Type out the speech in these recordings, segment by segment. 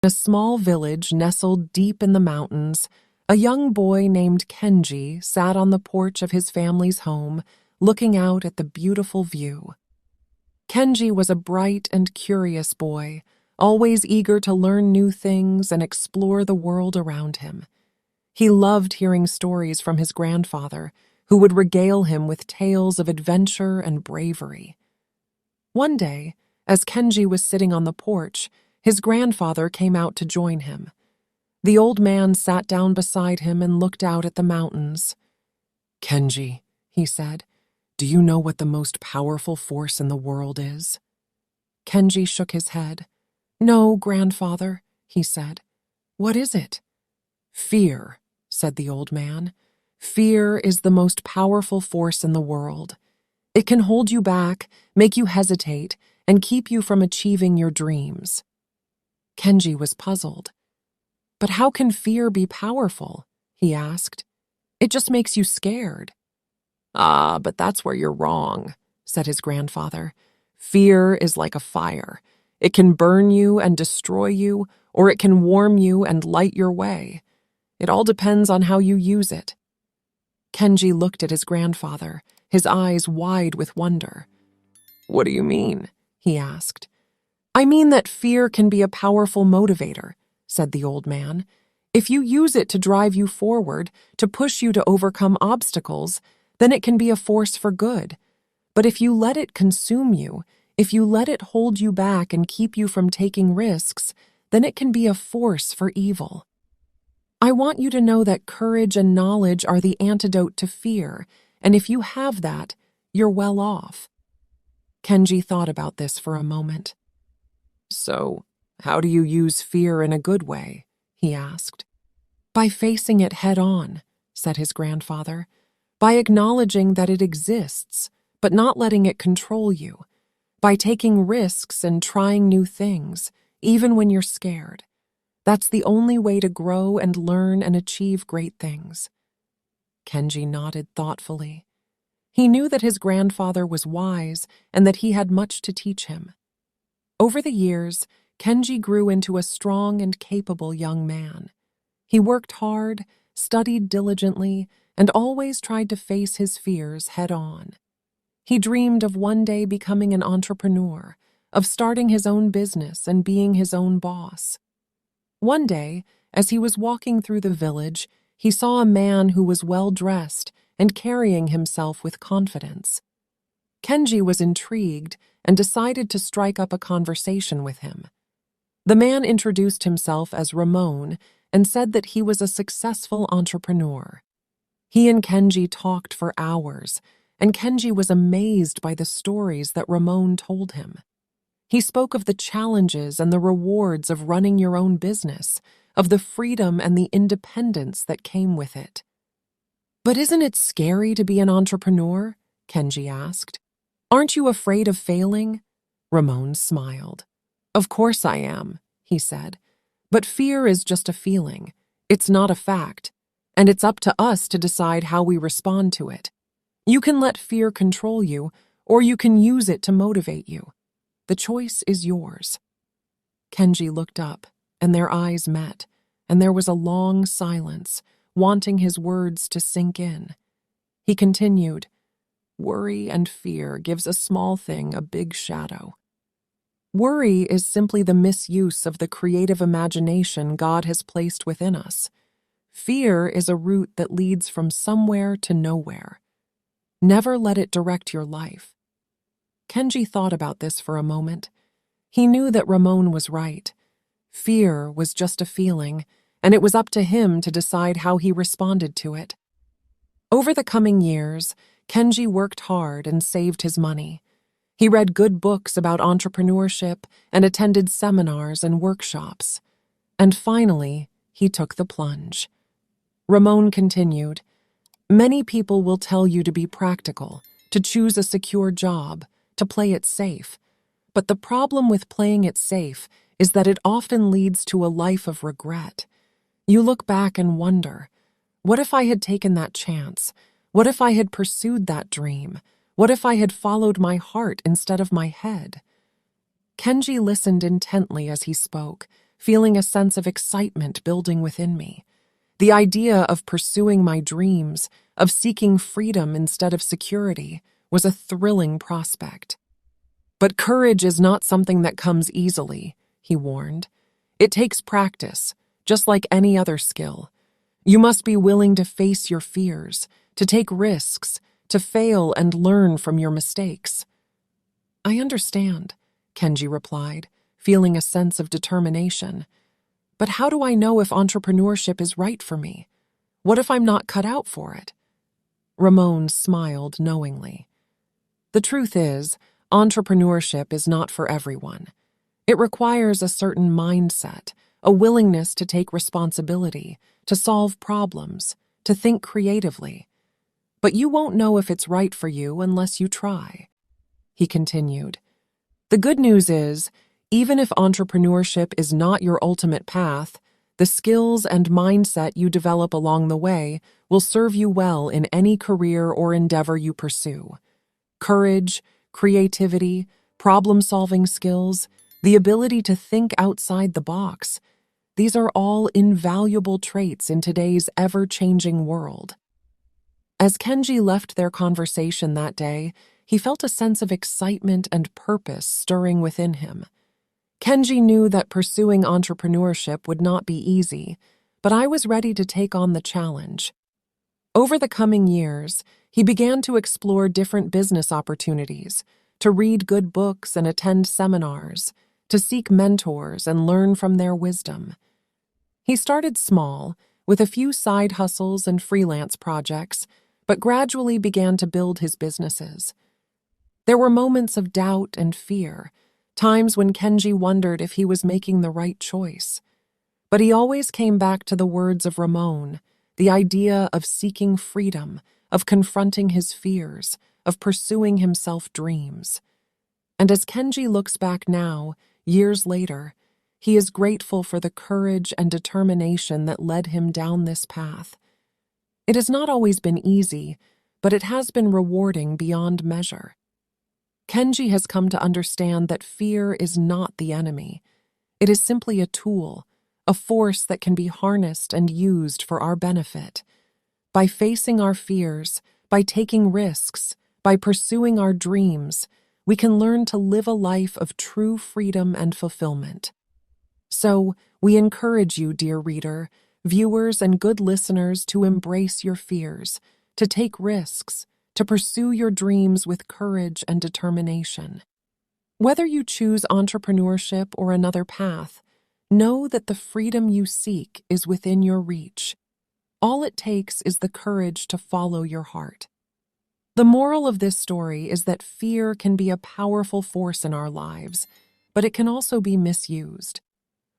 In a small village nestled deep in the mountains, a young boy named Kenji sat on the porch of his family's home, looking out at the beautiful view. Kenji was a bright and curious boy, always eager to learn new things and explore the world around him. He loved hearing stories from his grandfather, who would regale him with tales of adventure and bravery. One day, as Kenji was sitting on the porch, his grandfather came out to join him. The old man sat down beside him and looked out at the mountains. "Kenji," he said, "do you know what the most powerful force in the world is?" Kenji shook his head. "No, grandfather," he said. "What is it?" "Fear," said the old man. "Fear is the most powerful force in the world. It can hold you back, make you hesitate, and keep you from achieving your dreams." Kenji was puzzled. "But how can fear be powerful?" he asked. "It just makes you scared." "Ah, but that's where you're wrong," said his grandfather. "Fear is like a fire. It can burn you and destroy you, or it can warm you and light your way. It all depends on how you use it." Kenji looked at his grandfather, his eyes wide with wonder. "What do you mean?" he asked. "I mean that fear can be a powerful motivator," said the old man. "If you use it to drive you forward, to push you to overcome obstacles, then it can be a force for good. But if you let it consume you, if you let it hold you back and keep you from taking risks, then it can be a force for evil. I want you to know that courage and knowledge are the antidote to fear, and if you have that, you're well off." Kenji thought about this for a moment. "So, how do you use fear in a good way?" he asked. "By facing it head on," said his grandfather. "By acknowledging that it exists, but not letting it control you. By taking risks and trying new things, even when you're scared. That's the only way to grow and learn and achieve great things." Kenji nodded thoughtfully. He knew that his grandfather was wise and that he had much to teach him. Over the years, Kenji grew into a strong and capable young man. He worked hard, studied diligently, and always tried to face his fears head on. He dreamed of one day becoming an entrepreneur, of starting his own business and being his own boss. One day, as he was walking through the village, he saw a man who was well-dressed and carrying himself with confidence. Kenji was intrigued and decided to strike up a conversation with him. The man introduced himself as Ramon and said that he was a successful entrepreneur. He and Kenji talked for hours, and Kenji was amazed by the stories that Ramon told him. He spoke of the challenges and the rewards of running your own business, of the freedom and the independence that came with it. "But isn't it scary to be an entrepreneur?" Kenji asked. "Aren't you afraid of failing?" Ramon smiled. "Of course I am," he said. "But fear is just a feeling. It's not a fact. And it's up to us to decide how we respond to it. You can let fear control you, or you can use it to motivate you. The choice is yours." Kenji looked up, and their eyes met, and there was a long silence, wanting his words to sink in. He continued, "Worry and fear gives a small thing a big shadow. Worry is simply the misuse of the creative imagination God has placed within us. Fear is a route that leads from somewhere to nowhere. Never let it direct your life." Kenji thought about this for a moment. He knew that Ramon was right. Fear was just a feeling, and it was up to him to decide how he responded to it. Over the coming years, Kenji worked hard and saved his money. He read good books about entrepreneurship and attended seminars and workshops. And finally, he took the plunge. Ramon continued, "Many people will tell you to be practical, to choose a secure job, to play it safe. But the problem with playing it safe is that it often leads to a life of regret. You look back and wonder, what if I had taken that chance? What if I had pursued that dream? What if I had followed my heart instead of my head?" Kenji listened intently as he spoke, feeling a sense of excitement building within me. The idea of pursuing my dreams, of seeking freedom instead of security, was a thrilling prospect. But courage is not something that comes easily, he warned. It takes practice, just like any other skill. You must be willing to face your fears, to take risks, to fail and learn from your mistakes. I understand, Kenji replied, feeling a sense of determination. But how do I know if entrepreneurship is right for me? What if I'm not cut out for it? Ramon smiled knowingly. The truth is, entrepreneurship is not for everyone. It requires a certain mindset, a willingness to take responsibility, to solve problems, to think creatively. But you won't know if it's right for you unless you try. He continued. The good news is, even if entrepreneurship is not your ultimate path, the skills and mindset you develop along the way will serve you well in any career or endeavor you pursue. Courage, creativity, problem-solving skills, the ability to think outside the box, these are all invaluable traits in today's ever-changing world. As Kenji left their conversation that day, he felt a sense of excitement and purpose stirring within him. Kenji knew that pursuing entrepreneurship would not be easy, but I was ready to take on the challenge. Over the coming years, he began to explore different business opportunities, to read good books and attend seminars, to seek mentors and learn from their wisdom. He started small, with a few side hustles and freelance projects, but gradually began to build his businesses. There were moments of doubt and fear, times when Kenji wondered if he was making the right choice. But he always came back to the words of Ramon, the idea of seeking freedom, of confronting his fears, of pursuing himself dreams. And as Kenji looks back now, years later, he is grateful for the courage and determination that led him down this path. It has not always been easy, but it has been rewarding beyond measure. Kenji has come to understand that fear is not the enemy. It is simply a tool, a force that can be harnessed and used for our benefit. By facing our fears, by taking risks, by pursuing our dreams, we can learn to live a life of true freedom and fulfillment. So, we encourage you, dear reader, viewers, and good listeners to embrace your fears, to take risks, to pursue your dreams with courage and determination. Whether you choose entrepreneurship or another path, know that the freedom you seek is within your reach. All it takes is the courage to follow your heart. The moral of this story is that fear can be a powerful force in our lives, but it can also be misused.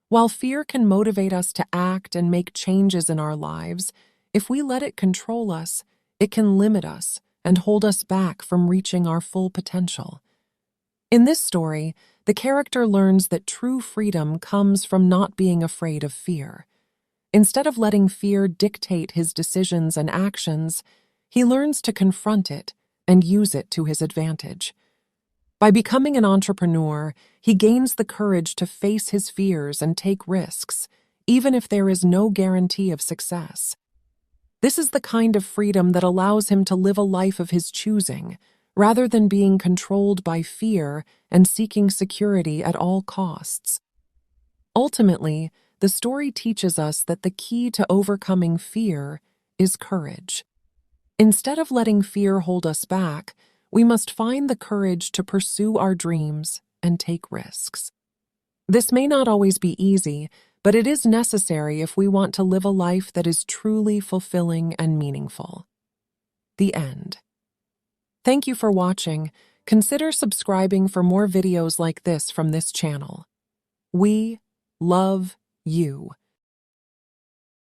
While fear can motivate us to act and make changes in our lives, if we let it control us, it can limit us and hold us back from reaching our full potential. In this story, the character learns that true freedom comes from not being afraid of fear. Instead of letting fear dictate his decisions and actions, he learns to confront it and use it to his advantage. By becoming an entrepreneur, he gains the courage to face his fears and take risks, even if there is no guarantee of success. This is the kind of freedom that allows him to live a life of his choosing, rather than being controlled by fear and seeking security at all costs. Ultimately, the story teaches us that the key to overcoming fear is courage. Instead of letting fear hold us back, we must find the courage to pursue our dreams and take risks. This may not always be easy, but it is necessary if we want to live a life that is truly fulfilling and meaningful. The end. Thank you for watching. Consider subscribing for more videos like this from this channel. We love you.